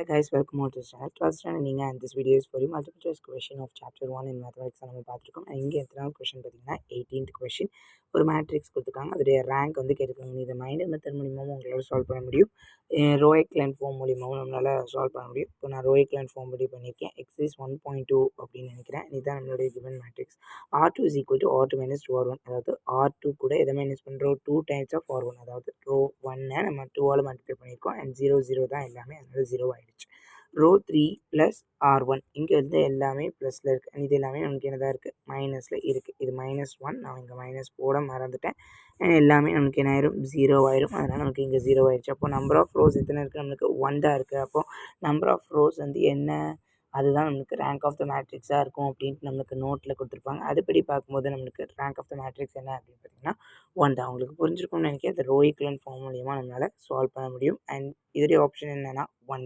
Hi guys, welcome to the channel. 12th standard நீங்க and this video is for you multiple choice question of chapter 1 in mathematics நம்ம பார்த்துருக்கோம். இங்கே எத்தனாவது question பார்த்தீங்கன்னா 18th question. ஒரு matrix கொடுத்துருக்காங்க, அதோடைய ரேங்க் வந்து கேட்டுருக்காங்க. இதை மைண்ட் மெத்தட் மூலியமாகவும் உங்களால் சால்வ் பண்ண முடியும், ரோ எக்லைன் ஃபார்ம் மூலியமாகவும் நம்மளால் சால்வ் பண்ண முடியும். இப்போ நான் ரோ எக்லைன் ஃபார்ம் படி பண்ணியிருக்கேன். எக்ஸைஸ் 1.2 அப்படின்னு நினைக்கிறேன். இதுதான் நம்மளுடைய given matrix. R2 is equal to R2 minus 2R1. அதாவது R2 கூட எதை மைனஸ் பண்ணுறோம், 2 times of R1. அதாவது ரோ 1 நம்ம 2ஆல் மல்டிப்ளை பண்ணியிருக்கோம் அண்ட் 0 தான் எல்லாமே, அதனால 0 ஆகிடுச்சு. ரோ 3 ப்ளஸ் R1, இங்கே வந்து எல்லாமே ப்ளஸில் இருக்குது, இது எல்லாமே நமக்கு என்னதான் இருக்குது, மைனஸில் இருக்குது. இது -1, நான் இங்கே மைனஸ் போட மறந்துட்டேன். எல்லாமே நமக்கு என்ன ஆயிரும், 0 ஆயிரும். அதனால் நமக்கு இங்கே 0 ஆயிடுச்சு. அப்போ நம்பர் ஆஃப் ரோஸ் எத்தனை இருக்குது, நம்மளுக்கு 1 தான் இருக்குது. அப்போது நம்பர் ஆஃப் ரோஸ் வந்து என்ன, அதுதான் நம்மளுக்கு ரேங்க் ஆஃப் த மேட்ரிக்ஸாக இருக்கும் அப்படின்ட்டு நம்மளுக்கு நோட்டில் கொடுத்துருப்பாங்க. அதுபடி பார்க்கும்போது நம்மளுக்கு ரேங்க் ஆஃப் த மேட்ரிக்ஸ் என்ன அப்படின்னு பார்த்தீங்கன்னா 1 தான். உங்களுக்கு புரிஞ்சிருக்கும்னு நினைக்கிறேன். இந்த ரோ ஈக்குவலன்ட் ஃபார்ம் மூலியமாக நம்மளால் சால்வ் பண்ண முடியும். அண்ட் இதோடைய ஆப்ஷன் என்னென்னா 1.